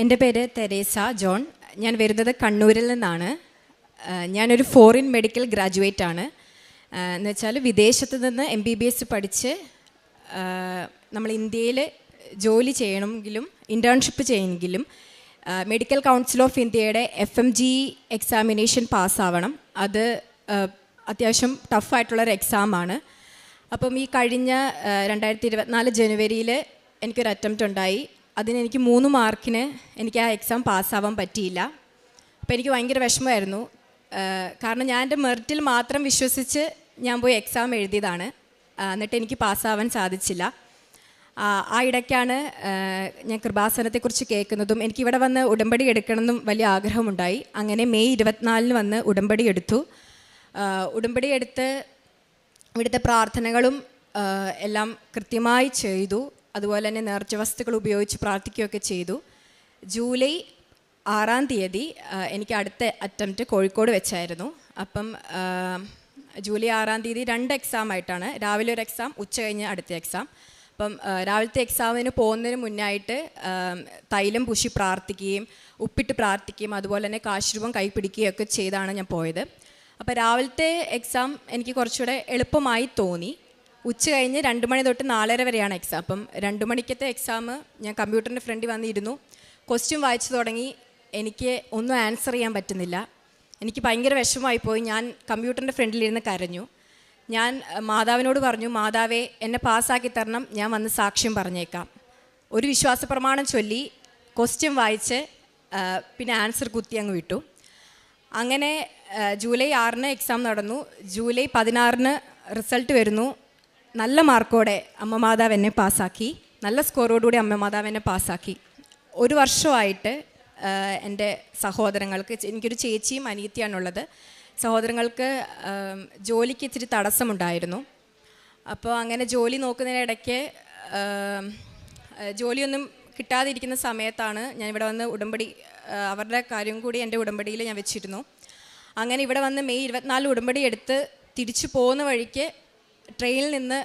എൻ്റെ പേര് Teresa John. ഞാൻ വരുന്നത് കണ്ണൂരിൽ നിന്നാണ്. ഞാനൊരു ഫോറിൻ മെഡിക്കൽ ഗ്രാജുവേറ്റ് ആണ്. എന്ന് വെച്ചാൽ വിദേശത്ത് നിന്ന് MBBS പഠിച്ച് നമ്മൾ ഇന്ത്യയിൽ ജോലി ചെയ്യണമെങ്കിലും ഇൻറ്റേൺഷിപ്പ് ചെയ്യണമെങ്കിലും മെഡിക്കൽ കൗൺസിൽ ഓഫ് ഇന്ത്യയുടെ FMG എക്സാമിനേഷൻ പാസ്സാവണം. അത് അത്യാവശ്യം ടഫായിട്ടുള്ളൊരു എക്സാമാണ്. അപ്പം ഈ കഴിഞ്ഞ 2024 ജനുവരിയിൽ എനിക്കൊരു അറ്റംപ്റ്റ് ഉണ്ടായി. അതിനെനിക്ക് 3 മാർക്കിന് എനിക്ക് ആ എക്സാം പാസ്സാവാൻ പറ്റിയില്ല. അപ്പോൾ എനിക്ക് ഭയങ്കര വിഷമമായിരുന്നു. കാരണം ഞാൻ എൻ്റെ മെറിറ്റിൽ മാത്രം വിശ്വസിച്ച് ഞാൻ പോയി എക്സാം എഴുതിയതാണ്. എന്നിട്ട് എനിക്ക് പാസ്സാവാൻ സാധിച്ചില്ല. ആ ഇടയ്ക്കാണ് ഞാൻ കൃപാസനത്തെക്കുറിച്ച് കേൾക്കുന്നതും എനിക്കിവിടെ വന്ന് ഉടമ്പടി എടുക്കണമെന്നും വലിയ ആഗ്രഹമുണ്ടായി. അങ്ങനെ മെയ് 24 വന്ന് ഉടമ്പടി എടുത്തു. ഉടമ്പടി എടുത്ത് ഇവിടുത്തെ പ്രാർത്ഥനകളും എല്ലാം കൃത്യമായി ചെയ്തു. അതുപോലെ തന്നെ നേർച്ച വസ്തുക്കൾ ഉപയോഗിച്ച് പ്രാർത്ഥിക്കുകയൊക്കെ ചെയ്തു. ജൂലൈ 6-ാം തീയതി എനിക്ക് അടുത്ത അറ്റംപ്റ്റ് കോഴിക്കോട് വെച്ചായിരുന്നു. അപ്പം ജൂലൈ 6-ാം തീയതി 2 എക്സാമായിട്ടാണ്. രാവിലെ ഒരു എക്സാം, ഉച്ച കഴിഞ്ഞ് അടുത്ത എക്സാം. അപ്പം രാവിലത്തെ എക്സാമിന് പോകുന്നതിന് മുന്നായിട്ട് തൈലം പൂശി പ്രാർത്ഥിക്കുകയും ഉപ്പിട്ട് പ്രാർത്ഥിക്കുകയും അതുപോലെ തന്നെ കാശുരൂപം കൈ പിടിക്കുകയും ഒക്കെ ചെയ്താണ് ഞാൻ പോയത്. അപ്പോൾ രാവിലത്തെ എക്സാം എനിക്ക് കുറച്ചുകൂടെ എളുപ്പമായി തോന്നി. ഉച്ച കഴിഞ്ഞ് 2 മണി തൊട്ട് 4:30 വരെയാണ് എക്സാം. അപ്പം 2 മണിക്കത്തെ എക്സാം ഞാൻ കമ്പ്യൂട്ടറിൻ്റെ ഫ്രണ്ടിൽ വന്നിരുന്നു. ക്വസ്റ്റ്യൻ വായിച്ചു തുടങ്ങി. എനിക്ക് ഒന്നും ആൻസർ ചെയ്യാൻ പറ്റുന്നില്ല. എനിക്ക് ഭയങ്കര വിഷമമായിപ്പോയി. ഞാൻ കമ്പ്യൂട്ടറിൻ്റെ ഫ്രണ്ടിലിരുന്ന് കരഞ്ഞു. ഞാൻ മാതാവിനോട് പറഞ്ഞു, മാതാവേ എന്നെ പാസ്സാക്കി തരണം, ഞാൻ വന്ന് സാക്ഷ്യം പറഞ്ഞേക്കാം. ഒരു വിശ്വാസ പ്രമാണം ചൊല്ലി ക്വസ്റ്റ്യൻ വായിച്ച് പിന്നെ ആൻസർ കുത്തി അങ്ങ് വിട്ടു. അങ്ങനെ ജൂലൈ 6-ന് എക്സാം നടന്നു. ജൂലൈ 16-ന് റിസൾട്ട് വരുന്നു. നല്ല മാർക്കോടെ അമ്മ മാതാവ് എന്നെ പാസ്സാക്കി. നല്ല സ്കോറോടുകൂടി അമ്മ മാതാവ് എന്നെ പാസ്സാക്കി. 1 വർഷമായിട്ട് എൻ്റെ സഹോദരങ്ങൾക്ക്, എനിക്കൊരു ചേച്ചിയും അനിയത്തിയാണുള്ളത്, സഹോദരങ്ങൾക്ക് ജോലിക്ക് ഇച്ചിരി തടസ്സമുണ്ടായിരുന്നു. അപ്പോൾ അങ്ങനെ ജോലി നോക്കുന്നതിനിടയ്ക്ക് ജോലിയൊന്നും കിട്ടാതിരിക്കുന്ന സമയത്താണ് ഞാൻ ഇവിടെ വന്ന് ഉടമ്പടി, അവരുടെ കാര്യം കൂടി എൻ്റെ ഉടമ്പടിയിൽ ഞാൻ വെച്ചിരുന്നു. അങ്ങനെ ഇവിടെ വന്ന് മെയ് 24 ഉടമ്പടി എടുത്ത് തിരിച്ചു പോകുന്ന വഴിക്ക് ട്രെയിനിൽ നിന്ന്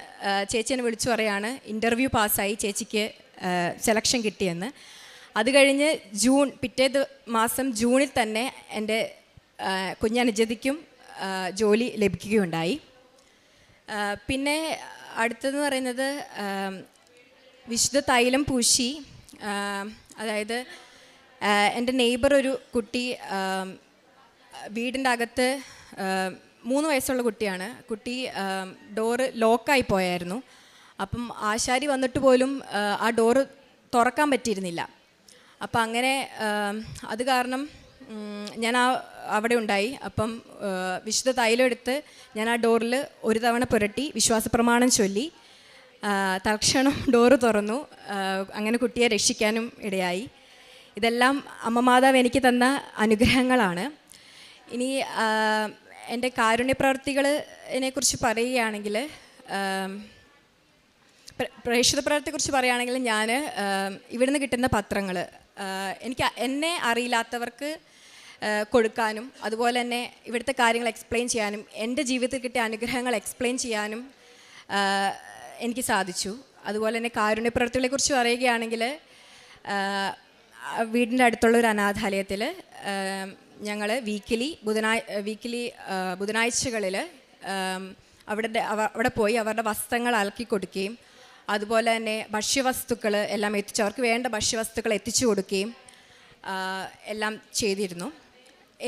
ചേച്ചി എന്നെ വിളിച്ചു പറയാണ് ഇൻ്റർവ്യൂ പാസ്സായി, ചേച്ചിക്ക് സെലക്ഷൻ കിട്ടിയെന്ന്. അത് കഴിഞ്ഞ് പിറ്റേ മാസം ജൂണിൽ തന്നെ എൻ്റെ കുഞ്ഞനുജതിക്കും ജോലി ലഭിക്കുകയുണ്ടായി. പിന്നെ അടുത്തതെന്ന് പറയുന്നത് വിശുദ്ധ തൈലം പൂശി, അതായത് എൻ്റെ നെയ്ബർ ഒരു കുട്ടി വീടിൻ്റെ അകത്ത് 3 വയസ്സുള്ള കുട്ടിയാണ്. കുട്ടി ഡോറ് ലോക്കായി പോയായിരുന്നു. അപ്പം ആശാരി വന്നിട്ട് പോലും ആ ഡോറ് തുറക്കാൻ പറ്റിയിരുന്നില്ല. അപ്പം അങ്ങനെ അത് കാരണം ഞാൻ അവിടെ ഉണ്ടായി. അപ്പം വിശുദ്ധ തൈലം എടുത്ത് ഞാൻ ആ ഡോറിൽ 1 തവണ പുരട്ടി വിശ്വാസ പ്രമാണം ചൊല്ലി തൽക്ഷണം ഡോറ് തുറന്നു. അങ്ങനെ കുട്ടിയെ രക്ഷിക്കാനും ഇടയായി. ഇതെല്ലാം അമ്മ മാതാവ് എനിക്ക് തന്ന അനുഗ്രഹങ്ങളാണ്. ഇനി എൻ്റെ കാരുണ്യപ്രവർത്തികളെ കുറിച്ച് പറയുകയാണെങ്കിൽ, പ്രേക്ഷിത പ്രവർത്തിയെക്കുറിച്ച് പറയുകയാണെങ്കിൽ, ഞാൻ ഇവിടുന്ന് കിട്ടുന്ന പത്രങ്ങൾ എന്നെ അറിയില്ലാത്തവർക്ക് കൊടുക്കാനും അതുപോലെ തന്നെ ഇവിടുത്തെ കാര്യങ്ങൾ എക്സ്പ്ലെയിൻ ചെയ്യാനും എൻ്റെ ജീവിതത്തിൽ കിട്ടിയ അനുഗ്രഹങ്ങൾ എക്സ്പ്ലെയിൻ ചെയ്യാനും എനിക്ക് സാധിച്ചു. അതുപോലെ തന്നെ കാരുണ്യപ്രവർത്തികളെക്കുറിച്ച് പറയുകയാണെങ്കിൽ, വീടിൻ്റെ അടുത്തുള്ള ഒരു അനാഥാലയത്തിൽ ഞങ്ങൾ വീക്കിലി ബുധനാഴ്ചകളിൽ അവിടെ പോയി അവരുടെ വസ്ത്രങ്ങൾ അലക്കി കൊടുക്കുകയും അതുപോലെ തന്നെ ഭക്ഷ്യവസ്തുക്കൾ എല്ലാം അവർക്ക് വേണ്ട ഭക്ഷ്യവസ്തുക്കൾ എത്തിച്ചു കൊടുക്കുകയും എല്ലാം ചെയ്തിരുന്നു.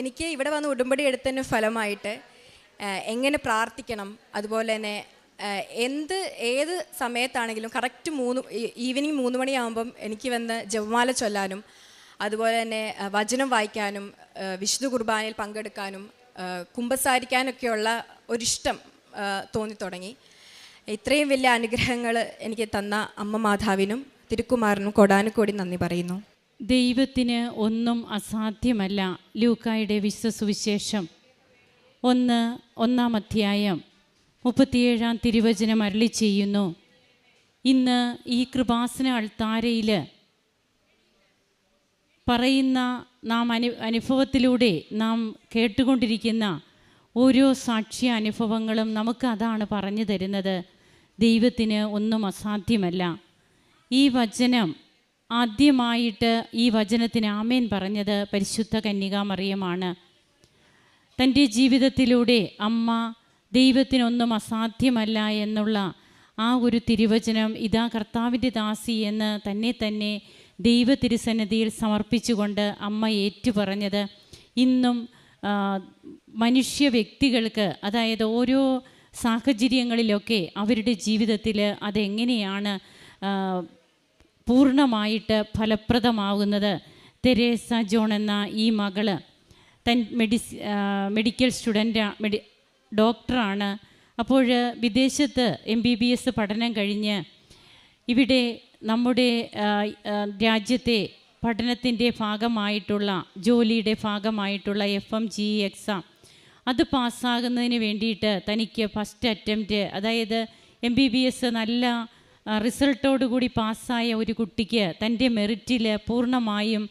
എനിക്ക് ഇവിടെ വന്ന് ഉടമ്പടി എടുത്തതിന് ഫലമായിട്ട് എങ്ങനെ പ്രാർത്ഥിക്കണം, അതുപോലെ തന്നെ ഏത് സമയത്താണെങ്കിലും കറക്റ്റ് ഈവനിങ് 3 മണിയാകുമ്പം എനിക്ക് വന്ന് ജപമാല ചൊല്ലാനും അതുപോലെ തന്നെ വചനം വായിക്കാനും വിശുദ്ധ കുർബാനയിൽ പങ്കെടുക്കാനും കുമ്പസാരിക്കാനൊക്കെയുള്ള ഒരിഷ്ടം തോന്നിത്തുടങ്ങി. ഇത്രയും വലിയ അനുഗ്രഹങ്ങൾ എനിക്ക് തന്ന അമ്മ മാതാവിനും തിരുക്കുമാരനും കോടാനുകോടി നന്ദി പറയുന്നു. ദൈവത്തിന് ഒന്നും അസാധ്യമല്ല. ലൂക്കായുടെ വിശുദ്ധ സുവിശേഷം 1-ാം അധ്യായം 37-ാം തിരുവചനം അരുളി ചെയ്യുന്നു, ഇന്ന് ഈ കൃപാസന അൾത്താരയിൽ പറയുന്ന അനുഭവത്തിലൂടെ നാം കേട്ടുകൊണ്ടിരിക്കുന്ന ഓരോ സാക്ഷ്യ അനുഭവങ്ങളും നമുക്ക് അതാണ് പറഞ്ഞു തരുന്നത്. ദൈവത്തിന് ഒന്നും അസാധ്യമല്ല. ഈ വചനം ആദ്യമായിട്ട് ഈ വചനത്തിന് ആമേൻ പറഞ്ഞത് പരിശുദ്ധ കന്യകാമറിയമാണ്. തൻ്റെ ജീവിതത്തിലൂടെ അമ്മ ദൈവത്തിനൊന്നും അസാധ്യമല്ല എന്നുള്ള ആ ഒരു തിരുവചനം, ഇതാ കർത്താവിൻ്റെ ദാസി എന്ന് തന്നെ ദൈവ തിരുസന്നിധിയിൽ സമർപ്പിച്ചുകൊണ്ട് അമ്മ ഏറ്റുപറഞ്ഞത് ഇന്നും മനുഷ്യ വ്യക്തികൾക്ക്, അതായത് ഓരോ സാഹചര്യങ്ങളിലൊക്കെ അവരുടെ ജീവിതത്തിൽ അതെങ്ങനെയാണ് പൂർണ്ണമായിട്ട് ഫലപ്രദമാകുന്നത്. തെരേസ ജോൺ എന്ന ഈ മകള് മെഡിക്കൽ ഡോക്ടറാണ്. അപ്പോൾ വിദേശത്ത് MBBS പഠനം കഴിഞ്ഞ് ഇവിടെ നമ്മുടെ രാജ്യത്തെ പഠനത്തിൻ്റെ ഭാഗമായിട്ടുള്ള, ജോലിയുടെ ഭാഗമായിട്ടുള്ള FMGE എക്സാം അത് പാസ്സാകുന്നതിന് വേണ്ടിയിട്ട് തനിക്ക് ഫസ്റ്റ് അറ്റംപ്റ്റ്, അതായത് MBBS നല്ല റിസൾട്ടോടുകൂടി പാസ്സായ ഒരു കുട്ടിക്ക് തൻ്റെ മെറിറ്റിൽ പൂർണ്ണമായും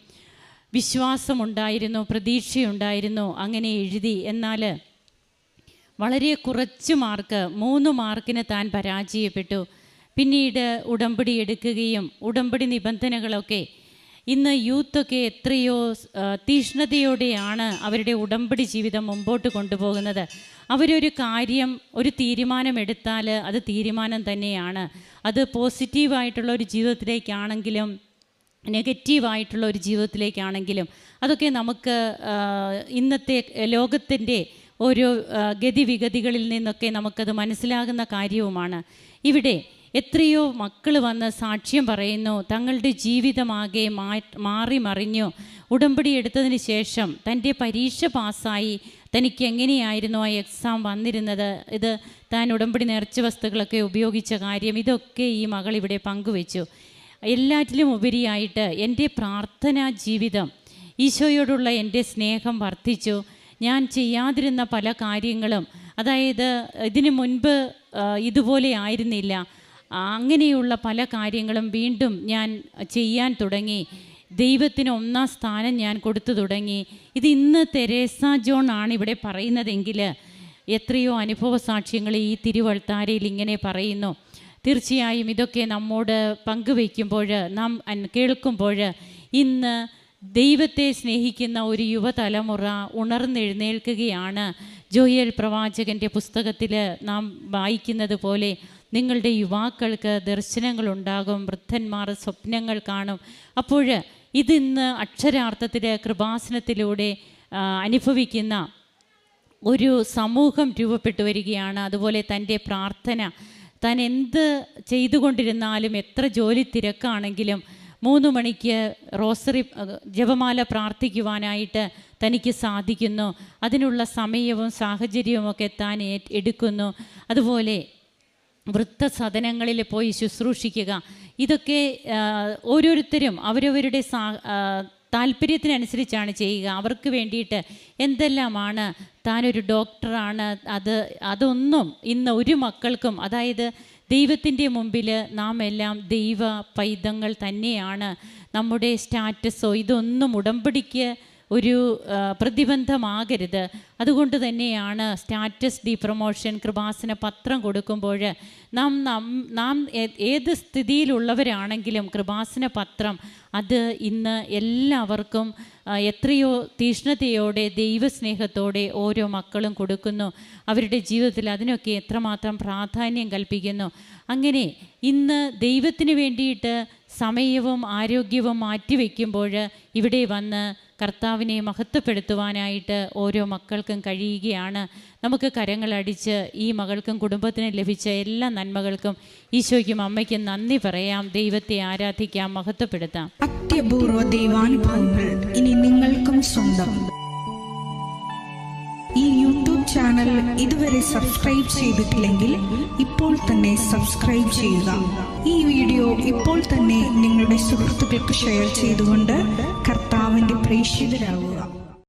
വിശ്വാസമുണ്ടായിരുന്നു, പ്രതീക്ഷയുണ്ടായിരുന്നു. അങ്ങനെ എഴുതി. എന്നാൽ വളരെ കുറച്ച് മാർക്ക്, 3 മാർക്കിന് താൻ പരാജയപ്പെട്ടു. പിന്നീട് ഉടമ്പടി എടുക്കുകയും ഉടമ്പടി നിബന്ധനകളൊക്കെ, ഇന്ന് യൂത്തൊക്കെ എത്രയോ തീഷ്ണതയോടെയാണ് അവരുടെ ഉടമ്പടി ജീവിതം മുമ്പോട്ട് കൊണ്ടുപോകുന്നത്. അവരൊരു കാര്യം, ഒരു തീരുമാനമെടുത്താൽ അത് തീരുമാനം തന്നെയാണ്. അത് പോസിറ്റീവായിട്ടുള്ള ഒരു ജീവിതത്തിലേക്കാണെങ്കിലും നെഗറ്റീവായിട്ടുള്ള ഒരു ജീവിതത്തിലേക്കാണെങ്കിലും അതൊക്കെ നമുക്ക് ഇന്നത്തെ ലോകത്തിൻ്റെ ഓരോ ഗതിവിഗതികളിൽ നിന്നൊക്കെ നമുക്കത് മനസ്സിലാകുന്ന കാര്യവുമാണ്. ഇവിടെ എത്രയോ മക്കൾ വന്ന് സാക്ഷ്യം പറയുന്നു, തങ്ങളുടെ ജീവിതമാകെ മാറി മറിഞ്ഞു. ഉടമ്പടി എടുത്തതിന് ശേഷം തൻ്റെ പരീക്ഷ പാസ്സായി, തനിക്ക് എങ്ങനെയായിരുന്നു ആ എക്സാം വന്നിരുന്നത്, ഇത് താൻ ഉടമ്പടി നേർച്ച വസ്തുക്കളൊക്കെ ഉപയോഗിച്ച കാര്യം, ഇതൊക്കെ ഈ മകൾ ഇവിടെ പങ്കുവെച്ചു. എല്ലാറ്റിലും ഉപരിയായിട്ട് എൻ്റെ പ്രാർത്ഥനാ ജീവിതം, ഈശോയോടുള്ള എൻ്റെ സ്നേഹം വർദ്ധിച്ചു. ഞാൻ ചെയ്യാതിരുന്ന പല കാര്യങ്ങളും, അതായത് ഇതിനു മുൻപ് ഇതുപോലെ ആയിരുന്നില്ല, അങ്ങനെയുള്ള പല കാര്യങ്ങളും വീണ്ടും ഞാൻ ചെയ്യാൻ തുടങ്ങി. ദൈവത്തിന് 1-ാം സ്ഥാനം ഞാൻ കൊടുത്തു തുടങ്ങി. ഇത് ഇന്ന് തെരേസ ജോൺ ആണ് ഇവിടെ പറയുന്നതെങ്കിൽ എത്രയോ അനുഭവ സാക്ഷ്യങ്ങൾ ഈ തിരുവൾത്താരയിൽ ഇങ്ങനെ പറയുന്നു. തീർച്ചയായും ഇതൊക്കെ നമ്മോട് പങ്കുവയ്ക്കുമ്പോൾ, നാം കേൾക്കുമ്പോൾ, ഇന്ന് ദൈവത്തെ സ്നേഹിക്കുന്ന ഒരു യുവതലമുറ ഉണർന്നെഴുന്നേൽക്കുകയാണ്. ജോയൽ പ്രവാചകൻ്റെ പുസ്തകത്തിൽ നാം വായിക്കുന്നത് പോലെ നിങ്ങളുടെ യുവാക്കൾക്ക് ദർശനങ്ങളുണ്ടാകും, വൃദ്ധന്മാർ സ്വപ്നങ്ങൾ കാണും. അപ്പോൾ ഇതിന്ന് അക്ഷരാർത്ഥത്തിൽ കൃപാസനത്തിലൂടെ അനുഭവിക്കുന്ന ഒരു സമൂഹം രൂപപ്പെട്ടു വരികയാണ്. അതുപോലെ തൻ്റെ പ്രാർത്ഥന, താൻ എന്ത് ചെയ്തുകൊണ്ടിരുന്നാലും, എത്ര ജോലി തിരക്കാണെങ്കിലും 3 മണിക്ക് റോസറി ജപമാല പ്രാർത്ഥിക്കുവാനായിട്ട് തനിക്ക് സാധിക്കുന്നു. അതിനുള്ള സമയവും സാഹചര്യവുമൊക്കെ താൻ എടുക്കുന്നു. അതുപോലെ വൃദ്ധസദനങ്ങളിൽ പോയി ശുശ്രൂഷിക്കുക. ഇതൊക്കെ ഓരോരുത്തരും അവരവരുടെ താല്പര്യത്തിനനുസരിച്ചാണ് ചെയ്യുക. അവർക്ക് വേണ്ടിയിട്ട് എന്തെല്ലാമാണ്, താനൊരു ഡോക്ടറാണ്, അതൊന്നും ഇന്ന് ഒരു മക്കൾക്കും, അതായത് ദൈവത്തിൻ്റെ മുമ്പിൽ നാം എല്ലാം ദൈവ പൈതങ്ങൾ തന്നെയാണ്. നമ്മുടെ സ്റ്റാറ്റസോ ഇതൊന്നും ഉടമ്പടിക്ക് ഒരു പ്രതിബന്ധമാകരുത്. അതുകൊണ്ട് തന്നെയാണ് സ്റ്റാറ്റസ് ഡി പ്രൊമോഷൻ കൃപാസന പത്രം കൊടുക്കുമ്പോൾ നാം ഏത് സ്ഥിതിയിലുള്ളവരാണെങ്കിലും കൃപാസന പത്രം അത് ഇന്ന് എല്ലാവർക്കും എത്രയോ തീഷ്ണതയോടെ ദൈവസ്നേഹത്തോടെ ഓരോ മക്കളും കൊടുക്കുന്നു. അവരുടെ ജീവിതത്തിൽ അതിനൊക്കെ എത്രമാത്രം പ്രാധാന്യം കൽപ്പിക്കുന്നു. അങ്ങനെ ഇന്ന് ദൈവത്തിന് വേണ്ടിയിട്ട് സമയവും ആരോഗ്യവും മാറ്റിവെക്കുമ്പോൾ ഇവിടെ വന്ന് കർത്താവിനെ മഹത്വപ്പെടുത്തുവാനായിട്ട് ഓരോ മക്കൾക്കും കഴിയുകയാണ്. നമുക്ക് കരങ്ങളടിച്ച് ഈ മകൾക്കും കുടുംബത്തിനും ലഭിച്ച എല്ലാ നന്മകൾക്കും ഈശോയ്ക്കും അമ്മയ്ക്കും നന്ദി പറയാം. ദൈവത്തെ ആരാധിക്കാം, മഹത്വപ്പെടുത്താം. അത്യപൂർവ ദൈവാനുഭവങ്ങൾ ഇനി നിങ്ങൾക്കും സ്വന്തം. ഈ യൂട്യൂബ് ചാനൽ ഇതുവരെ സബ്സ്ക്രൈബ് ചെയ്തിട്ടില്ലെങ്കിൽ ഇപ്പോൾ തന്നെ സബ്സ്ക്രൈബ് ചെയ്യുക. ഈ വീഡിയോ ഇപ്പോൾ തന്നെ നിങ്ങളുടെ സുഹൃത്തുക്കൾക്ക് ഷെയർ ചെയ്തുകൊണ്ട് കർത്താവിൻ്റെ പ്രേക്ഷിതരാകുക.